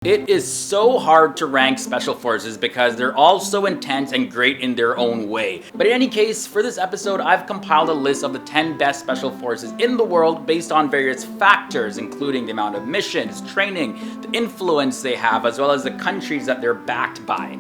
It is so hard to rank special forces because they're all so intense and great in their own way. But in any case, for this episode, I've compiled a list of the 10 best special forces in the world based on various factors, including the amount of missions, training, the influence they have, as well as the countries that they're backed by.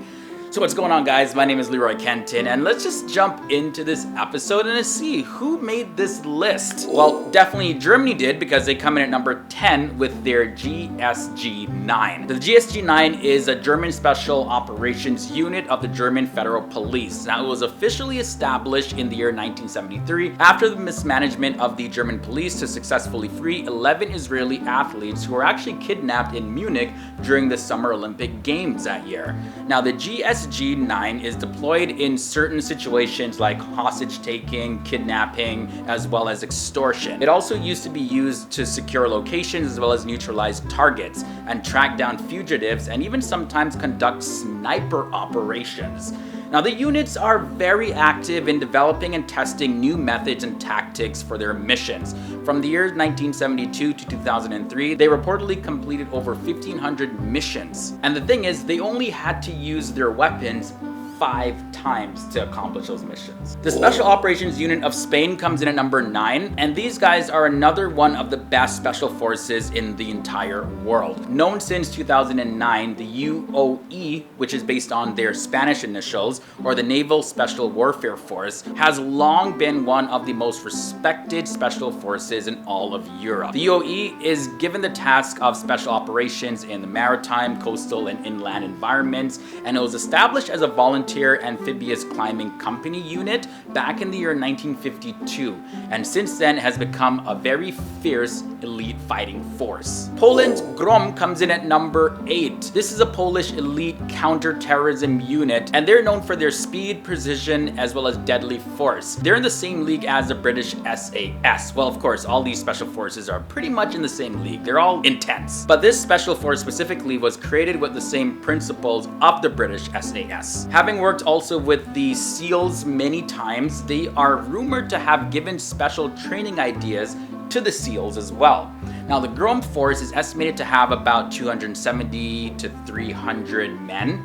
So what's going on, guys? My name is Leroy Kenton, and let's just jump into this episode and see who made this list. Well, definitely Germany did, because they come in at number 10 with their GSG-9. The GSG-9 is a German Special Operations Unit of the German Federal Police. Now, it was officially established in the year 1973 after the mismanagement of the German police to successfully free 11 Israeli athletes who were actually kidnapped in Munich during the Summer Olympic Games that year. Now, the GSG-9 is deployed in certain situations like hostage taking, kidnapping, as well as extortion. It also used to be used to secure locations as well as neutralize targets and track down fugitives, and even sometimes conduct sniper operations. Now, the units are very active in developing and testing new methods and tactics for their missions. From the years 1972 to 2003, they reportedly completed over 1,500 missions. And the thing is, they only had to use their weapons 5 times to accomplish those missions. The Special Operations Unit of Spain comes in at number 9, and these guys are another one of the best special forces in the entire world. Known since 2009, the UOE, which is based on their Spanish initials, or the Naval Special Warfare Force, has long been one of the most respected special forces in all of Europe. The UOE is given the task of special operations in the maritime, coastal, and inland environments, and it was established as a volunteer amphibious climbing company unit back in the year 1952, and since then has become a very fierce elite fighting force. Poland's GROM comes in at number 8. This is a Polish elite counter-terrorism unit, and they're known for their speed, precision, as well as deadly force. They're in the same league as the British SAS. Well, of course, all these special forces are pretty much in the same league. They're all intense. But this special force specifically was created with the same principles of the British SAS. Having worked also with the SEALs many times, they are rumored to have given special training ideas to the SEALs as well. Now, the GROM force is estimated to have about 270 to 300 men,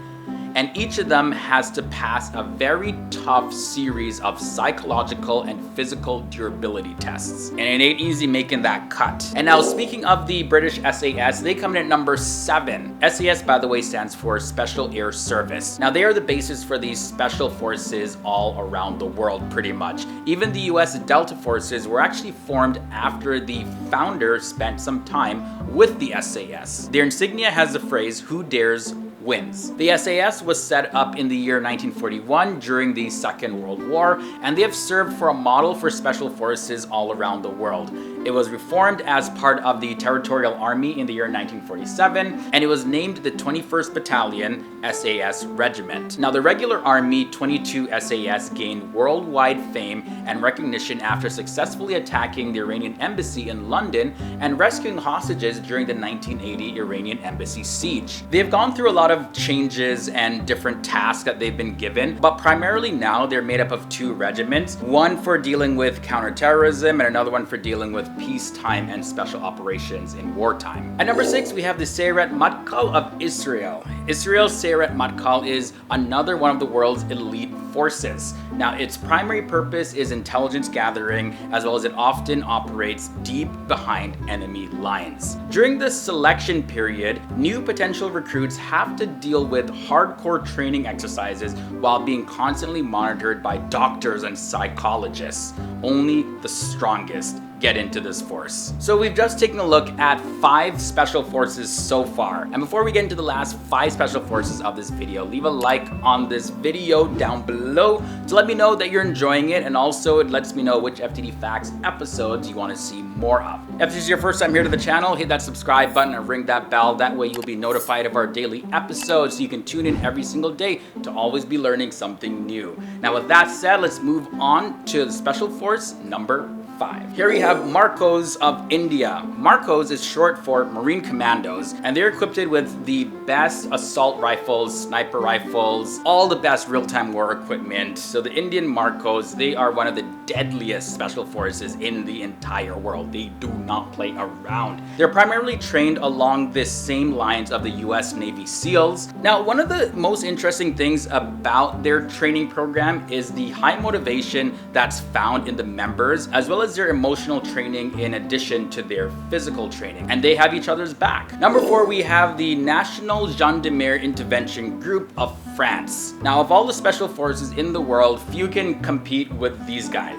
and each of them has to pass a very tough series of psychological and physical durability tests. And it ain't easy making that cut. And now, speaking of the British SAS, they come in at number 7. SAS, by the way, stands for Special Air Service. Now, they are the basis for these special forces all around the world, pretty much. Even the US Delta Forces were actually formed after the founder spent some time with the SAS. Their insignia has the phrase, "Who dares wins." The SAS was set up in the year 1941 during the Second World War, and they have served for a model for special forces all around the world. It was reformed as part of the Territorial Army in the year 1947, and it was named the 21st Battalion SAS Regiment. Now, the regular Army 22 SAS gained worldwide fame and recognition after successfully attacking the Iranian embassy in London and rescuing hostages during the 1980 Iranian embassy siege. They've gone through a lot of changes and different tasks that they've been given, but primarily now they're made up of 2 regiments, one for dealing with counterterrorism and another one for dealing with peacetime and special operations in wartime. At number 6, we have the Sayeret Matkal of Israel. Israel's Sayeret Matkal is another one of the world's elite forces. Now, its primary purpose is intelligence gathering, as well as it often operates deep behind enemy lines. During the selection period, new potential recruits have to deal with hardcore training exercises while being constantly monitored by doctors and psychologists. Only the strongest get into this force. So we've just taken a look at 5 special forces so far. And before we get into the last 5 special forces of this video, leave a like on this video down below to let me know that you're enjoying it, and also it lets me know which FTD Facts episodes you want to see more of. If this is your first time here to the channel, hit that subscribe button and ring that bell. That way you'll be notified of our daily episodes, so you can tune in every single day to always be learning something new. Now, with that said, let's move on to the special force number 1975. Here we have Marcos of India. Marcos is short for Marine Commandos, and they're equipped with the best assault rifles, sniper rifles, all the best real-time war equipment. So the Indian Marcos, they are one of the deadliest special forces in the entire world. They do not play around. They're primarily trained along the same lines of the US Navy SEALs. Now, one of the most interesting things about their training program is the high motivation that's found in the members, as well as their emotional training in addition to their physical training. And they have each other's back. Number 4, we have the National Gendarmerie Intervention Group of France. Now, of all the special forces in the world, few can compete with these guys.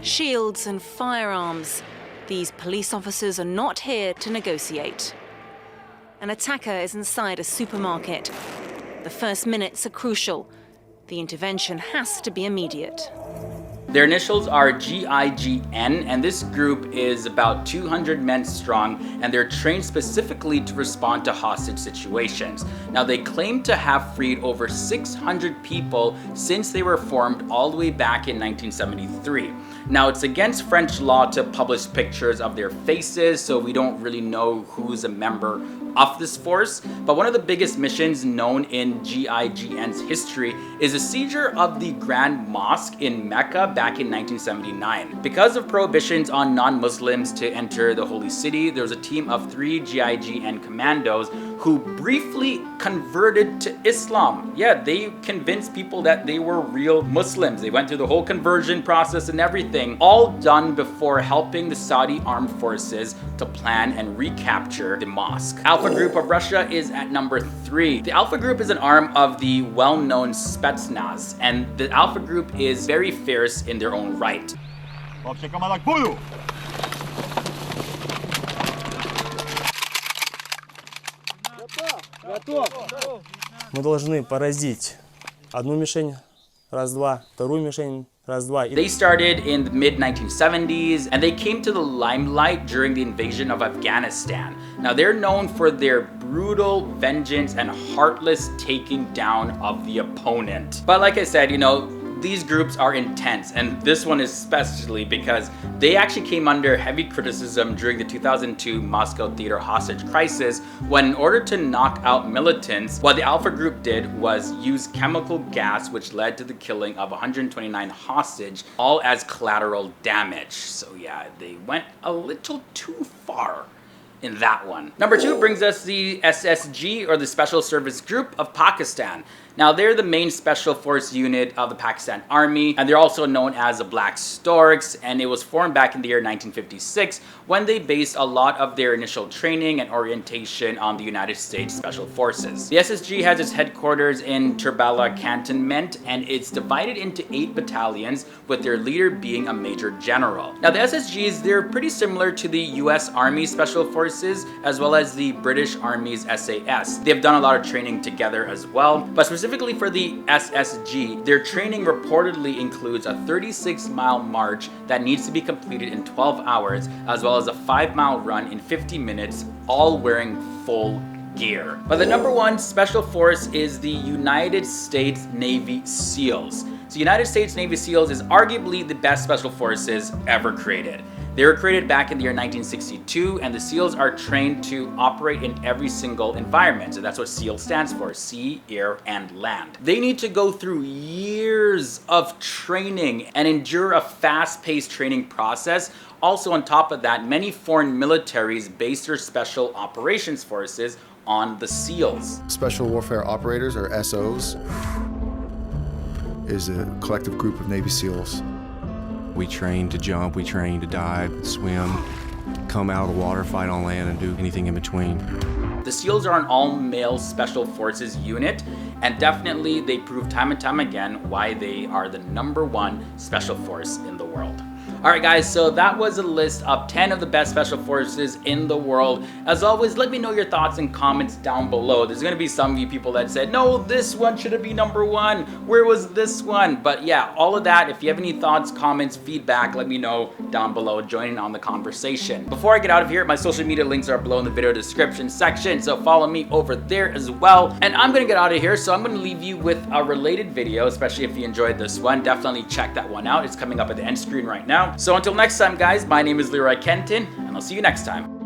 Shields and firearms. These police officers are not here to negotiate. An attacker is inside a supermarket. The first minutes are crucial. The intervention has to be immediate. Their initials are GIGN, and this group is about 200 men strong, and they're trained specifically to respond to hostage situations. Now, they claim to have freed over 600 people since they were formed all the way back in 1973. Now, it's against French law to publish pictures of their faces, so we don't really know who's a member of this force, but one of the biggest missions known in GIGN's history is the seizure of the Grand Mosque in Mecca back in 1979. Because of prohibitions on non-Muslims to enter the holy city, there was a team of 3 GIGN commandos who briefly converted to Islam. Yeah, they convinced people that they were real Muslims. They went through the whole conversion process and everything, all done before helping the Saudi armed forces to plan and recapture the mosque. Alpha Group of Russia is at number 3. The Alpha Group is an arm of the well-known Spetsnaz, and the Alpha Group is very fierce in their own right. Мы должны поразить одну мишень, раз-два, вторую мишень, раз-два. They started in the mid-1970s, and they came to the limelight during the invasion of Afghanistan. Now, they're known for their brutal vengeance and heartless taking down of the opponent. But like I said, these groups are intense, and this one especially because they actually came under heavy criticism during the 2002 Moscow theater hostage crisis, when in order to knock out militants, what the Alpha Group did was use chemical gas, which led to the killing of 129 hostage, all as collateral damage. So yeah, they went a little too far in that one. Number 2 brings us the SSG, or the Special Service Group of Pakistan. Now, they're the main special force unit of the Pakistan Army, and they're also known as the Black Storks, and it was formed back in the year 1956 when they based a lot of their initial training and orientation on the United States Special Forces. The SSG has its headquarters in Turbala Cantonment, and it's divided into 8 battalions, with their leader being a major general. Now, the SSGs, they're pretty similar to the US Army Special Forces, as well as the British Army's SAS. They've done a lot of training together as well, but specifically for the SSG, their training reportedly includes a 36-mile march that needs to be completed in 12 hours, as well as a 5-mile run in 50 minutes, all wearing full gear. But the number 1 special force is the United States Navy SEALs. So United States Navy SEALs is arguably the best special forces ever created. They were created back in the year 1962, and the SEALs are trained to operate in every single environment. So that's what SEAL stands for: sea, air, and land. They need to go through years of training and endure a fast-paced training process. Also, on top of that, many foreign militaries base their special operations forces on the SEALs. Special Warfare Operators, or SOs, is a collective group of Navy SEALs. We train to jump, we train to dive, swim, come out of the water, fight on land, and do anything in between. The SEALs are an all-male special forces unit, and definitely they prove time and time again why they are the number 1 special force in the world. Alright guys, so that was a list of 10 of the best special forces in the world. As always, let me know your thoughts and comments down below. There's gonna be some of you people that said, no, this one should have been number 1. Where was this one? But yeah, all of that, if you have any thoughts, comments, feedback, let me know down below, joining on the conversation. Before I get out of here, my social media links are below in the video description section, so follow me over there as well. And I'm gonna get out of here, so I'm gonna leave you with a related video, especially if you enjoyed this one. Definitely check that one out. It's coming up at the end screen right now. So until next time, guys, my name is Leroy Kenton, and I'll see you next time.